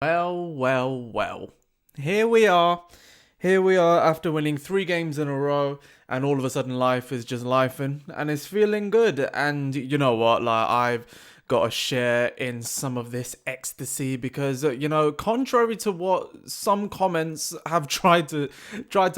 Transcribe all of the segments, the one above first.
Well. Here we are. Here we are after winning 3 games in a row, and all of a sudden life is just lifing, and it's feeling good. And you know what? Like, I've got to share in some of this ecstasy because, contrary to what some comments have tried to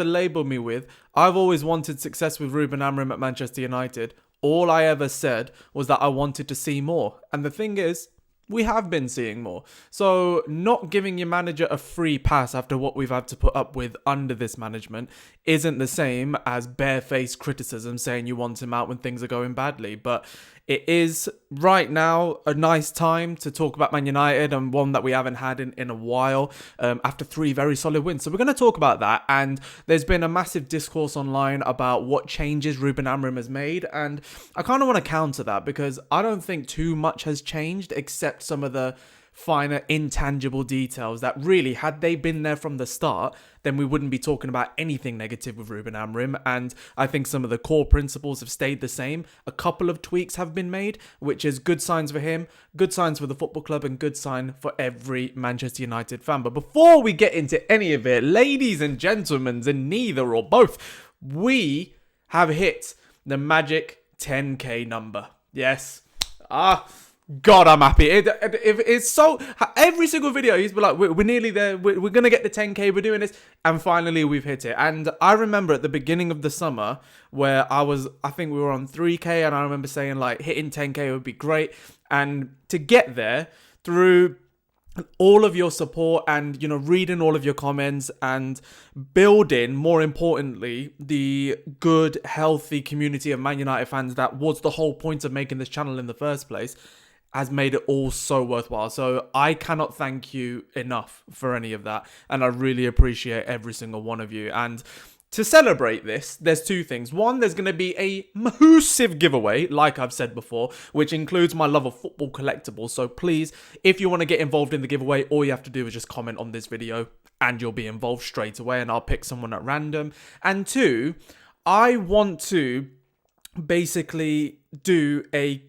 label me with, I've always wanted success with Ruben Amorim at Manchester United. All I ever said was that I wanted to see more. And the thing is, we have been seeing more. So not giving your manager a free pass after what we've had to put up with under this management isn't the same as barefaced criticism saying you want him out when things are going badly. But it is right now a nice time to talk about Man United, and one that we haven't had in a while, after 3 very solid wins. So we're going to talk about that. And there's been a massive discourse online about what changes Ruben Amorim has made. And I kind of want to counter that because I don't think too much has changed except some of the finer intangible details that really, had they been there from the start, then we wouldn't be talking about anything negative with Ruben Amorim. And I think some of the core principles have stayed the same. A couple of tweaks have been made, which is good signs for him, good signs for the football club, and good sign for every Manchester United fan. But before we get into any of it, ladies and gentlemen, and neither or both, we have hit the magic 10k number. Yes. God, I'm happy. It's so... Every single video, he's been like, we're nearly there. We're going to get the 10k. We're doing this. And finally, we've hit it. And I remember at the beginning of the summer where I think we were on 3k. And I remember saying, like, hitting 10k would be great. And to get there through all of your support and, reading all of your comments and building, more importantly, the good, healthy community of Man United fans that was the whole point of making this channel in the first place, has made it all so worthwhile. So I cannot thank you enough for any of that. And I really appreciate every single one of you. And to celebrate this, there's 2 things. One, there's going to be a massive giveaway, like I've said before, which includes my love of football collectibles. So please, if you want to get involved in the giveaway, all you have to do is just comment on this video and you'll be involved straight away, and I'll pick someone at random. And 2, I want to basically do a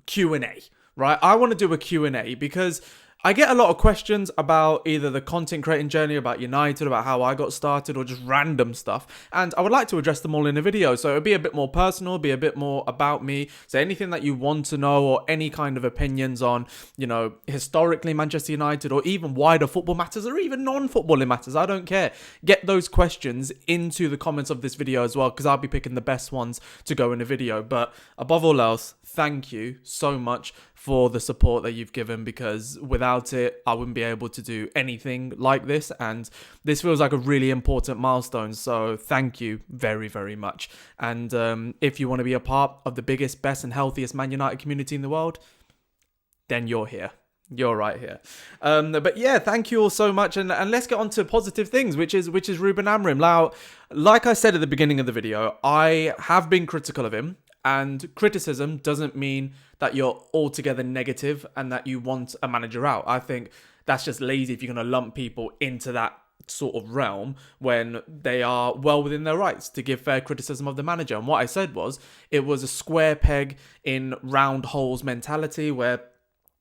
Q&A. Right, I want to do a Q&A because I get a lot of questions about either the content creating journey, about United, about how I got started, or just random stuff. And I would like to address them all in a video. So it'll be a bit more personal, be a bit more about me. So anything that you want to know, or any kind of opinions on, historically Manchester United, or even wider football matters, or even non-footballing matters, I don't care. Get those questions into the comments of this video as well, because I'll be picking the best ones to go in a video. But above all else, thank you so much for the support that you've given, because without it, I wouldn't be able to do anything like this. And this feels like a really important milestone. So thank you very, very much. And if you want to be a part of the biggest, best and healthiest Man United community in the world, then you're here. You're right here. But yeah, thank you all so much. And let's get on to positive things, which is Ruben Amorim. Now, like I said at the beginning of the video, I have been critical of him. And criticism doesn't mean that you're altogether negative and that you want a manager out. I think that's just lazy if you're going to lump people into that sort of realm when they are well within their rights to give fair criticism of the manager. And what I said was, it was a square peg in round holes mentality where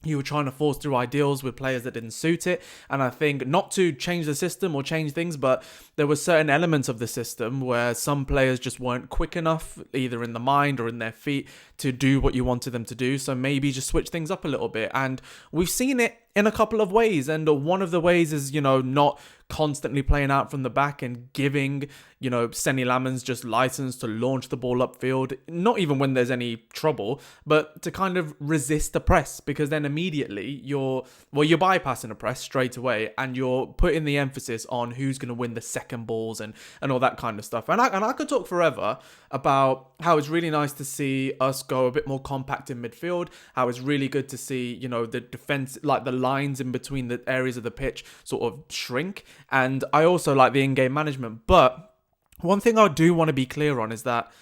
you were trying to force through ideals with players that didn't suit it. And I think, not to change the system or change things, but there were certain elements of the system where some players just weren't quick enough, either in the mind or in their feet, to do what you wanted them to do. So maybe just switch things up a little bit. And we've seen it in a couple of ways. And one of the ways is, not constantly playing out from the back and giving, Senny Lamans just license to launch the ball upfield, not even when there's any trouble, but to kind of resist the press, because then immediately you're bypassing a press straight away and you're putting the emphasis on who's going to win the second balls and all that kind of stuff. And I could talk forever about how it's really nice to see us go a bit more compact in midfield, how it's really good to see, the defense, like the lines in between the areas of the pitch sort of shrink. And I also like the in-game management. But one thing I do want to be clear on is that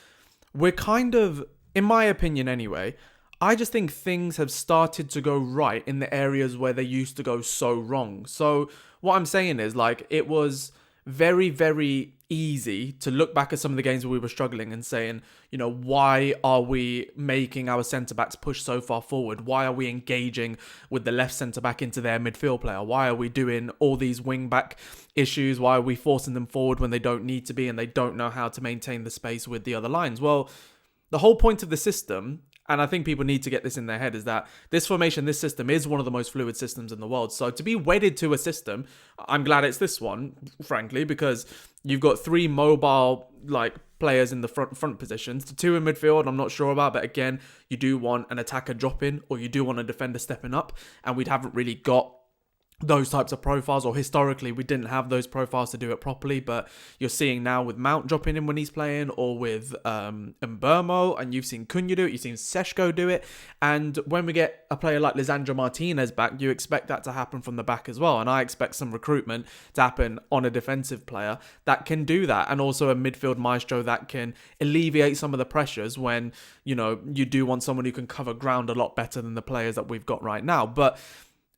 we're kind of, in my opinion anyway, I just think things have started to go right in the areas where they used to go so wrong. So what I'm saying is, like, it was very, very easy to look back at some of the games where we were struggling and saying, why are we making our centre-backs push so far forward? Why are we engaging with the left centre-back into their midfield player? Why are we doing all these wing-back issues? Why are we forcing them forward when they don't need to be and they don't know how to maintain the space with the other lines? Well, the whole point of the system, and I think people need to get this in their head, is that this formation, this system is one of the most fluid systems in the world. So to be wedded to a system, I'm glad it's this one, frankly, because you've got 3 mobile players in the front positions. The 2 in midfield, I'm not sure about, but again, you do want an attacker dropping or you do want a defender stepping up, and we haven't really got those types of profiles, or historically we didn't have those profiles to do it properly. But you're seeing now with Mount dropping in when he's playing, or with Mbermo, and you've seen Cunha do it, you've seen Seshko do it, and when we get a player like Lisandro Martinez back, you expect that to happen from the back as well. And I expect some recruitment to happen on a defensive player that can do that, and also a midfield maestro that can alleviate some of the pressures when you do want someone who can cover ground a lot better than the players that we've got right now. But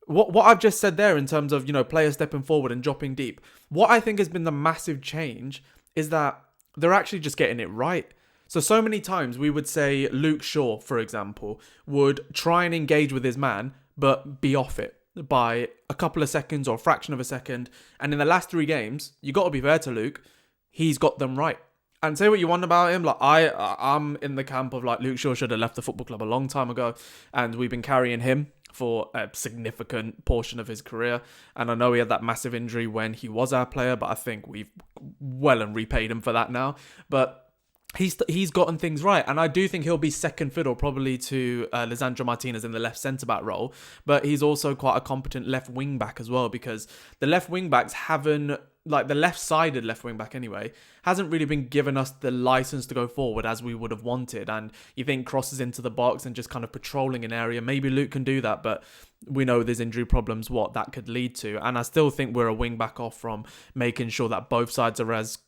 what I've just said there in terms of, players stepping forward and dropping deep, what I think has been the massive change is that they're actually just getting it right. So many times we would say Luke Shaw, for example, would try and engage with his man, but be off it by a couple of seconds or a fraction of a second. And in the last 3 games, you got to be fair to Luke, he's got them right. And say what you want about him, I'm in the camp of Luke Shaw should have left the football club a long time ago, and we've been carrying him for a significant portion of his career. And I know he had that massive injury when he was our player, but I think we've well and repaid him for that now. But he's gotten things right, and I do think he'll be second fiddle probably to Lisandro Martinez in the left centre-back role. But he's also quite a competent left wing-back as well, because the left wing-backs haven't, the left-sided left wing-back anyway, hasn't really been given us the license to go forward as we would have wanted. And you think crosses into the box and just kind of patrolling an area, maybe Luke can do that, but we know there's injury problems, what that could lead to. And I still think we're a wing-back off from making sure that both sides are as,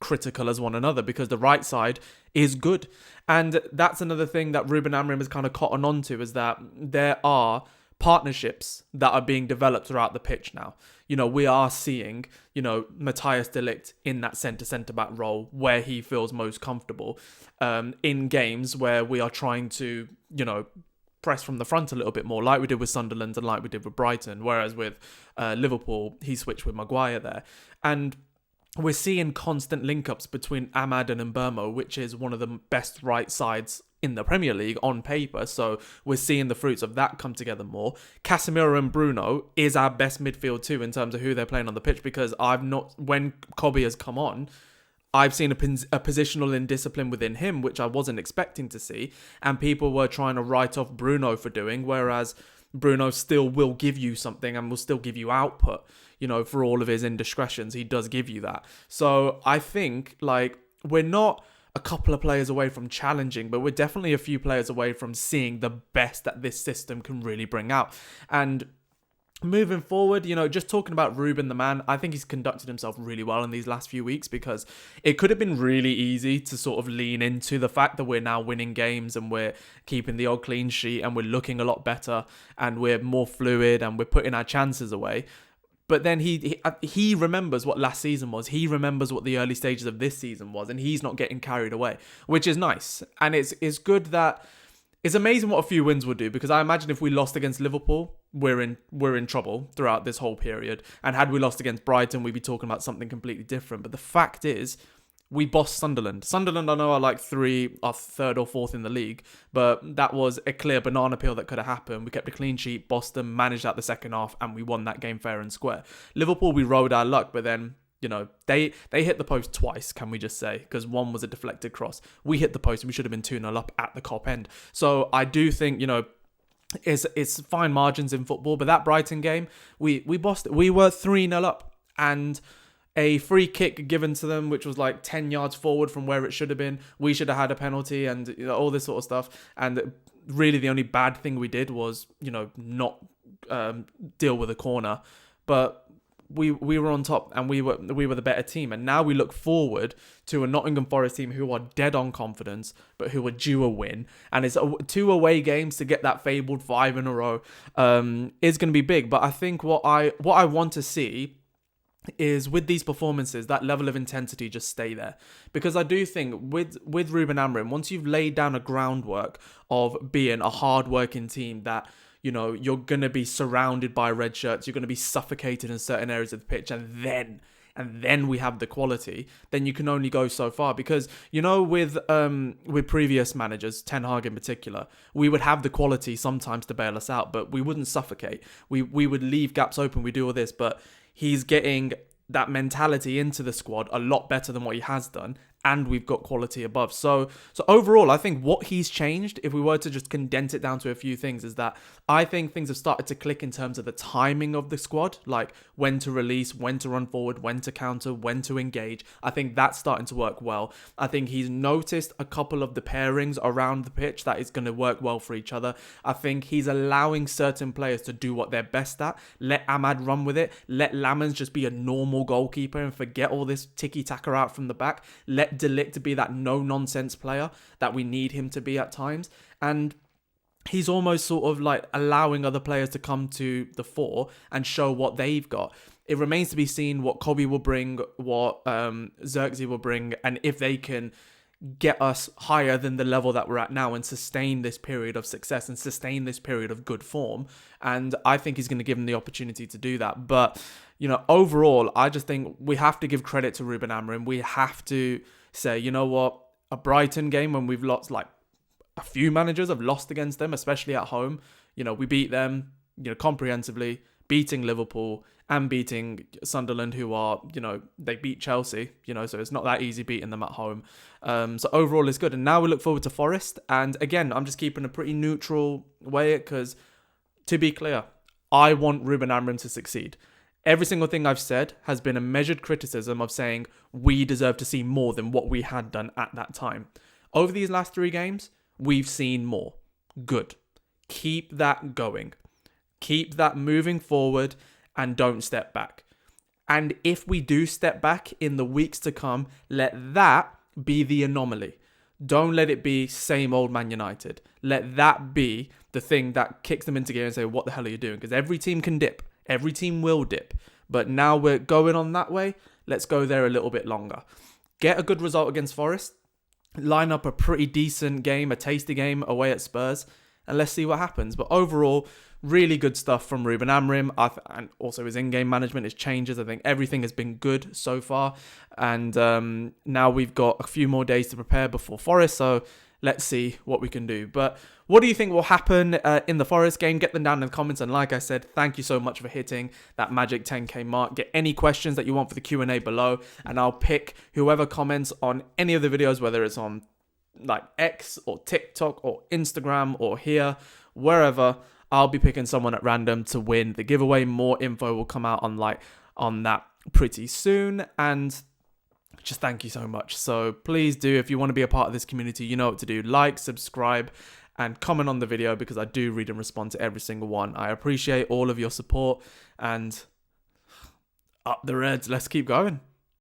critical as one another, because the right side is good. And that's another thing that Ruben Amorim has kind of cottoned on to, is that there are partnerships that are being developed throughout the pitch now. We are seeing, Matthias de Ligt in that centre-back role where he feels most comfortable in games where we are trying to, press from the front a little bit more, like we did with Sunderland and like we did with Brighton. Whereas with Liverpool, he switched with Maguire there. And we're seeing constant link-ups between Ahmad and Mbermo, which is one of the best right sides in the Premier League on paper. So we're seeing the fruits of that come together more. Casemiro and Bruno is our best midfield too in terms of who they're playing on the pitch, because when Kobe has come on, I've seen a positional indiscipline within him, which I wasn't expecting to see. And people were trying to write off Bruno for doing, whereas Bruno still will give you something and will still give you output. For all of his indiscretions, he does give you that. So I think we're not a couple of players away from challenging, but we're definitely a few players away from seeing the best that this system can really bring out. And moving forward, just talking about Ruben the man, I think he's conducted himself really well in these last few weeks, because it could have been really easy to sort of lean into the fact that we're now winning games and we're keeping the odd clean sheet and we're looking a lot better and we're more fluid and we're putting our chances away. But then he remembers what last season was. He remembers what the early stages of this season was, and he's not getting carried away, which is nice. And it's good that it's amazing what a few wins would do, because I imagine if we lost against Liverpool, we're in trouble throughout this whole period. And had we lost against Brighton, we'd be talking about something completely different. But the fact is, we bossed Sunderland. Sunderland, I know, are third or fourth in the league, but that was a clear banana peel that could have happened. We kept a clean sheet, bossed them, managed out the second half, and we won that game fair and square. Liverpool, we rode our luck, but then, they hit the post twice, can we just say, because one was a deflected cross. We hit the post and we should have been 2-0 up at the Kop end. So I do think, it's fine margins in football, but that Brighton game, we bossed it. We were 3-0 up, and a free kick given to them, which was 10 yards forward from where it should have been. We should have had a penalty and all this sort of stuff. And really the only bad thing we did was, not deal with a corner. But we were on top and we were the better team. And now we look forward to a Nottingham Forest team who are dead on confidence, but who are due a win. And it's 2 away games to get that fabled 5 in a row is going to be big. But I think what I want to see is with these performances, that level of intensity just stay there. Because I do think with Ruben Amorim, once you've laid down a groundwork of being a hard-working team that, you know, you're going to be surrounded by red shirts, you're going to be suffocated in certain areas of the pitch, and then we have the quality, then you can only go so far. Because, you know, with previous managers, Ten Hag in particular, we would have the quality sometimes to bail us out, but we wouldn't suffocate. We would leave gaps open, we do all this, but he's getting that mentality into the squad a lot better than what he has done, and we've got quality above. So overall, I think what he's changed, if we were to just condense it down to a few things, is that I think things have started to click in terms of the timing of the squad, like when to release, when to run forward, when to counter, when to engage. I think that's starting to work well. I think he's noticed a couple of the pairings around the pitch that is going to work well for each other. I think he's allowing certain players to do what they're best at. Let Ahmad run with it. Let Lamens just be a normal goalkeeper and forget all this tiki-taka out from the back. Let De Ligt be that no-nonsense player that we need him to be at times. And he's almost sort of like allowing other players to come to the fore and show what they've got. It remains to be seen what Kobe will bring, what Xerxes will bring, and if they can get us higher than the level that we're at now and sustain this period of success and sustain this period of good form. And I think he's going to give them the opportunity to do that. But, you know, overall, I just think we have to give credit to Ruben Amorim. We have to say, you know what, a Brighton game when we've lost, like a few managers have lost against them, especially at home. You know, we beat them, you know, comprehensively, beating Liverpool and beating Sunderland, who are, you know, they beat Chelsea, you know, so it's not that easy beating them at home. So overall, it's good. And now we look forward to Forest. And again, I'm just keeping a pretty neutral way because, to be clear, I want Ruben Amorim to succeed. Every single thing I've said has been a measured criticism of saying we deserve to see more than what we had done at that time. Over these last 3 games, we've seen more. Good. Keep that going. Keep that moving forward and don't step back. And if we do step back in the weeks to come, let that be the anomaly. Don't let it be same old Man United. Let that be the thing that kicks them into gear and say, what the hell are you doing? Because every team can dip. Every team will dip. But now we're going on that way. Let's go there a little bit longer. Get a good result against Forest. Line up a pretty decent game, a tasty game away at Spurs. And let's see what happens. But overall, really good stuff from Ruben Amorim. And also his in-game management, his changes. I think everything has been good so far. And now we've got a few more days to prepare before Forest. So let's see what we can do. But what do you think will happen in the Forest game? Get them down in the comments. And like I said, thank you so much for hitting that magic 10k mark. Get any questions that you want for the Q&A below. And I'll pick whoever comments on any of the videos, whether it's on like X or TikTok or Instagram or here, wherever. I'll be picking someone at random to win the giveaway. More info will come out on that pretty soon. And just thank you so much. So please do, if you want to be a part of this community, you know what to do. Like, subscribe, and comment on the video because I do read and respond to every single one. I appreciate all of your support and up the Reds. Let's keep going.